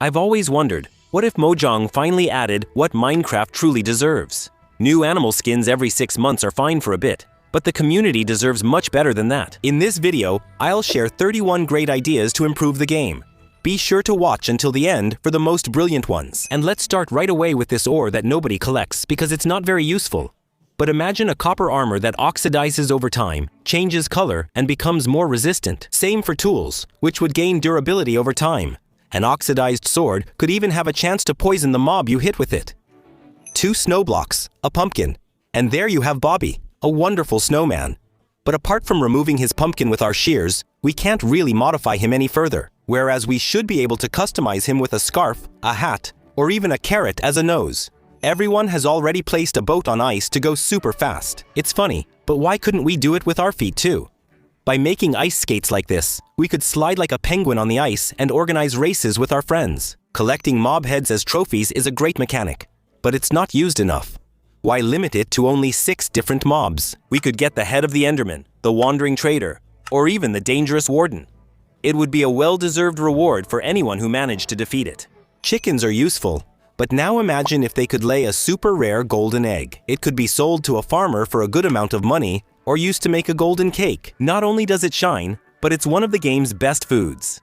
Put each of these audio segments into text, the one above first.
I've always wondered, what if Mojang finally added what Minecraft truly deserves? New animal skins every 6 months are fine for a bit, but the community deserves much better than that. In this video, I'll share 31 great ideas to improve the game. Be sure to watch until the end for the most brilliant ones. And let's start right away with this ore that nobody collects because it's not very useful. But imagine a copper armor that oxidizes over time, changes color, and becomes more resistant. Same for tools, which would gain durability over time. An oxidized sword could even have a chance to poison the mob you hit with it. 2 snow blocks, a pumpkin, and there you have Bobby, a wonderful snowman. But apart from removing his pumpkin with our shears, we can't really modify him any further, whereas we should be able to customize him with a scarf, a hat, or even a carrot as a nose. Everyone has already placed a boat on ice to go super fast. It's funny, but why couldn't we do it with our feet too? By making ice skates like this, we could slide like a penguin on the ice and organize races with our friends. Collecting mob heads as trophies is a great mechanic, but it's not used enough. Why limit it to only 6 different mobs? We could get the head of the Enderman, the wandering trader, or even the dangerous warden. It would be a well-deserved reward for anyone who managed to defeat it. Chickens are useful, but now imagine if they could lay a super rare golden egg. It could be sold to a farmer for a good amount of money or used to make a golden cake. Not only does it shine, but it's one of the game's best foods.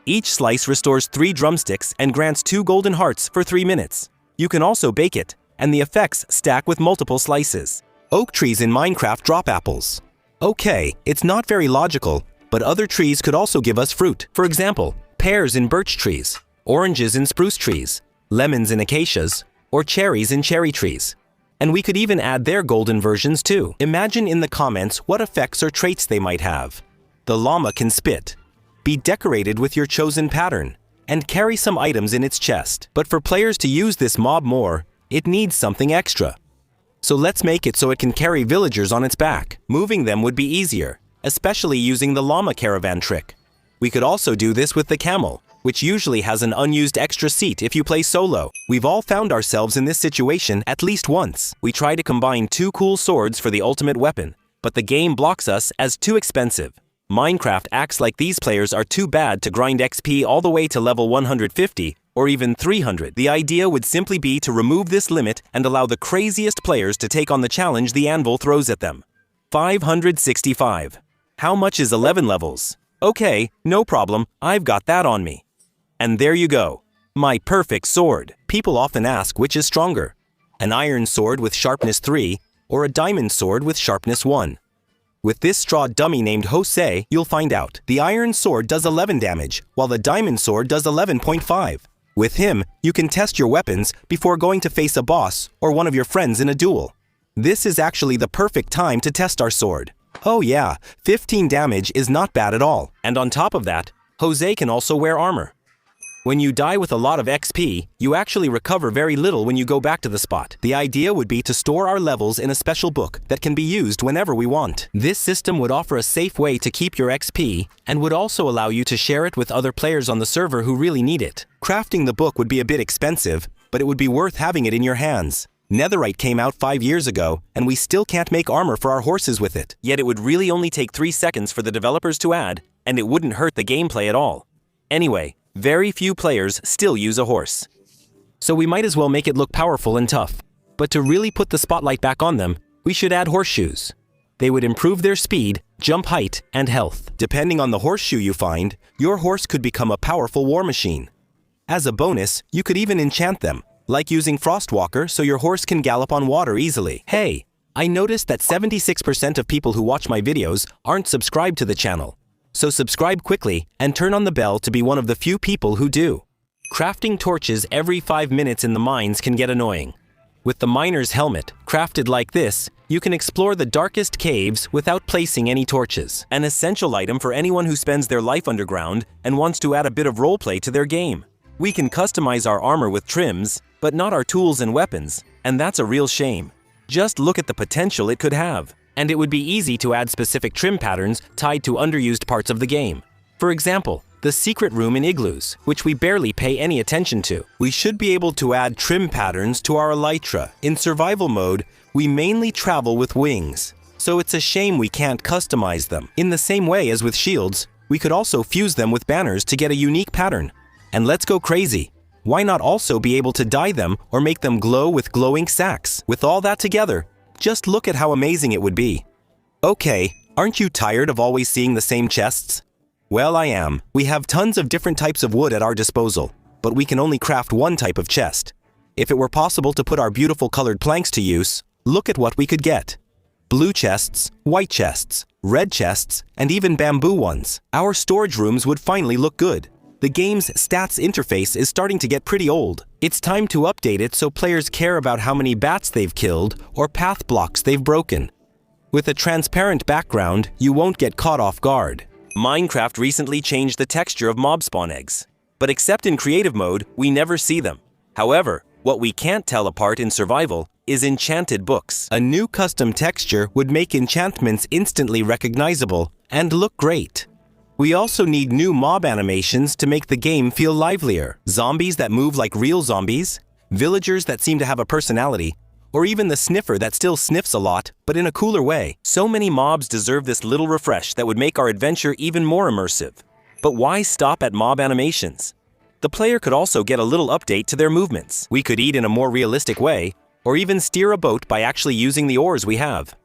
Each slice restores 3 drumsticks and grants 2 golden hearts for 3 minutes. You can also bake it, and the effects stack with multiple slices. Oak trees in Minecraft drop apples. Okay, it's not very logical, but other trees could also give us fruit. For example, pears in birch trees, oranges in spruce trees, lemons in acacias, or cherries in cherry trees. And we could even add their golden versions too. Imagine in the comments what effects or traits they might have. The llama can spit, be decorated with your chosen pattern, and carry some items in its chest. But for players to use this mob more, it needs something extra. So let's make it so it can carry villagers on its back. Moving them would be easier, especially using the llama caravan trick. We could also do this with the camel, which usually has an unused extra seat if you play solo. We've all found ourselves in this situation at least once. We try to combine 2 cool swords for the ultimate weapon, but the game blocks us as too expensive. Minecraft acts like these players are too bad to grind XP all the way to level 150 or even 300. The idea would simply be to remove this limit and allow the craziest players to take on the challenge the anvil throws at them. 565. How much is 11 levels? Okay, no problem, I've got that on me. And there you go, my perfect sword. People often ask which is stronger, an iron sword with sharpness 3 or a diamond sword with sharpness 1. With this straw dummy named Jose, you'll find out. The iron sword does 11 damage, while the diamond sword does 11.5. With him, you can test your weapons before going to face a boss or one of your friends in a duel. This is actually the perfect time to test our sword. Oh yeah, 15 damage is not bad at all. And on top of that, Jose can also wear armor. When you die with a lot of XP, you actually recover very little when you go back to the spot. The idea would be to store our levels in a special book that can be used whenever we want. This system would offer a safe way to keep your XP and would also allow you to share it with other players on the server who really need it. Crafting the book would be a bit expensive, but it would be worth having it in your hands. Netherite came out 5 years ago, and we still can't make armor for our horses with it. Yet it would really only take 3 seconds for the developers to add, and it wouldn't hurt the gameplay at all. Anyway, very few players still use a horse. So we might as well make it look powerful and tough. But to really put the spotlight back on them, we should add horseshoes. They would improve their speed, jump height, and health. Depending on the horseshoe you find, your horse could become a powerful war machine. As a bonus, you could even enchant them, like using Frostwalker so your horse can gallop on water easily. Hey, I noticed that 76% of people who watch my videos aren't subscribed to the channel. So subscribe quickly and turn on the bell to be one of the few people who do. Crafting torches every 5 minutes in the mines can get annoying. With the miner's helmet, crafted like this, you can explore the darkest caves without placing any torches. An essential item for anyone who spends their life underground and wants to add a bit of roleplay to their game. We can customize our armor with trims, but not our tools and weapons, and that's a real shame. Just look at the potential it could have. And it would be easy to add specific trim patterns tied to underused parts of the game. For example, the secret room in igloos, which we barely pay any attention to. We should be able to add trim patterns to our elytra. In survival mode, we mainly travel with wings, so it's a shame we can't customize them. In the same way as with shields, we could also fuse them with banners to get a unique pattern. And let's go crazy. why not also be able to dye them or make them glow with glow ink sacks? With all that together, just look at how amazing it would be. Okay, aren't you tired of always seeing the same chests? Well, I am. We have tons of different types of wood at our disposal, but we can only craft one type of chest. If it were possible to put our beautiful colored planks to use, look at what we could get. Blue chests, white chests, red chests, and even bamboo ones. Our storage rooms would finally look good. The game's stats interface is starting to get pretty old. It's time to update it so players care about how many bats they've killed or path blocks they've broken. With a transparent background, you won't get caught off guard. Minecraft recently changed the texture of mob spawn eggs, but except in creative mode, we never see them. However, what we can't tell apart in survival is enchanted books. A new custom texture would make enchantments instantly recognizable and look great. We also need new mob animations to make the game feel livelier. Zombies that move like real zombies, villagers that seem to have a personality, or even the sniffer that still sniffs a lot, but in a cooler way. So many mobs deserve this little refresh that would make our adventure even more immersive. But why stop at mob animations? The player could also get a little update to their movements. We could eat in a more realistic way, or even steer a boat by actually using the oars we have.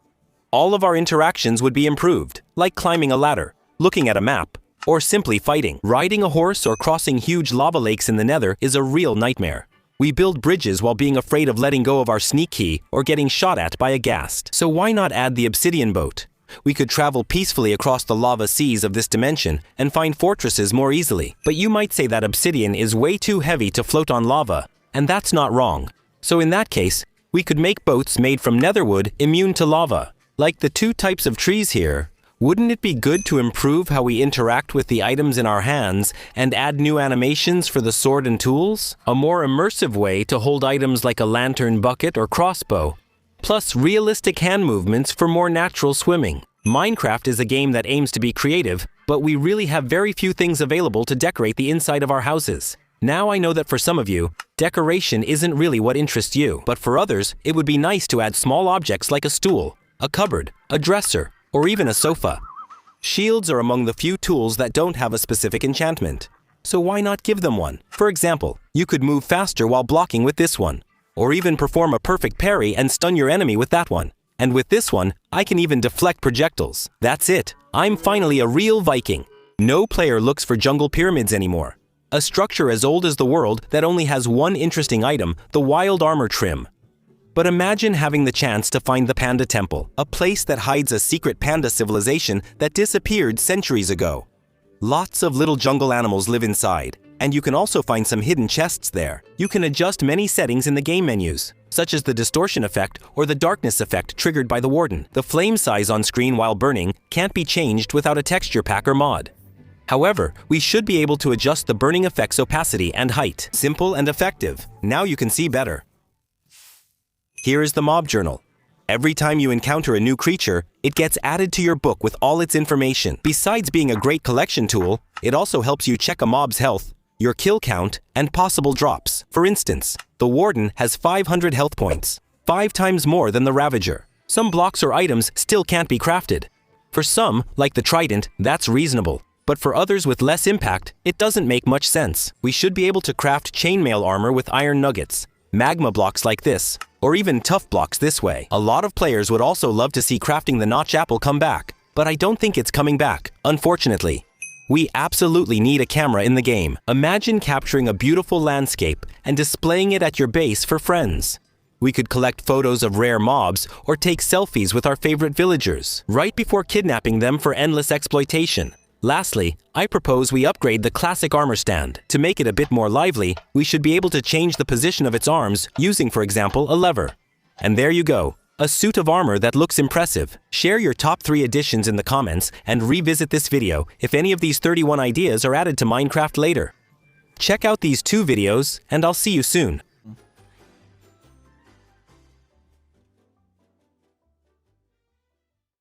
All of our interactions would be improved, like climbing a ladder, looking at a map, or simply fighting. Riding a horse or crossing huge lava lakes in the Nether is a real nightmare. We build bridges while being afraid of letting go of our sneak key or getting shot at by a ghast. So why not add the obsidian boat? We could travel peacefully across the lava seas of this dimension and find fortresses more easily. But you might say that obsidian is way too heavy to float on lava, and that's not wrong. So in that case, we could make boats made from netherwood immune to lava. Like the two types of trees here, wouldn't it be good to improve how we interact with the items in our hands and add new animations for the sword and tools? A more immersive way to hold items like a lantern bucket or crossbow. Plus realistic hand movements for more natural swimming. Minecraft is a game that aims to be creative, but we really have very few things available to decorate the inside of our houses. Now I know that for some of you, decoration isn't really what interests you, but for others, it would be nice to add small objects like a stool, a cupboard, a dresser, or even a sofa. Shields are among the few tools that don't have a specific enchantment, so why not give them one? For example, you could move faster while blocking with this one, or even perform a perfect parry and stun your enemy with that one. And with this one, I can even deflect projectiles. That's it. I'm finally a real Viking. No player looks for jungle pyramids anymore. A structure as old as the world that only has one interesting item, the wild armor trim. But imagine having the chance to find the Panda Temple, a place that hides a secret panda civilization that disappeared centuries ago. Lots of little jungle animals live inside, and you can also find some hidden chests there. You can adjust many settings in the game menus, such as the distortion effect or the darkness effect triggered by the warden. The flame size on screen while burning can't be changed without a texture pack or mod. However, we should be able to adjust the burning effect's opacity and height. Simple and effective. Now you can see better. Here is the mob journal. Every time you encounter a new creature, it gets added to your book with all its information. Besides being a great collection tool, it also helps you check a mob's health, your kill count, and possible drops. For instance, the Warden has 500 health points, 5 times more than the Ravager. Some blocks or items still can't be crafted. For some, like the Trident, that's reasonable. But for others with less impact, it doesn't make much sense. We should be able to craft chainmail armor with iron nuggets, magma blocks like this, or even tough blocks this way. A lot of players would also love to see crafting the notch apple come back, but I don't think it's coming back, unfortunately. We absolutely need a camera in the game. Imagine capturing a beautiful landscape and displaying it at your base for friends. We could collect photos of rare mobs or take selfies with our favorite villagers, right before kidnapping them for endless exploitation. Lastly, I propose we upgrade the classic armor stand. To make it a bit more lively, we should be able to change the position of its arms using, for example, a lever. And there you go, a suit of armor that looks impressive. Share your top 3 additions in the comments and revisit this video if any of these 31 ideas are added to Minecraft later. Check out these 2 videos, and I'll see you soon.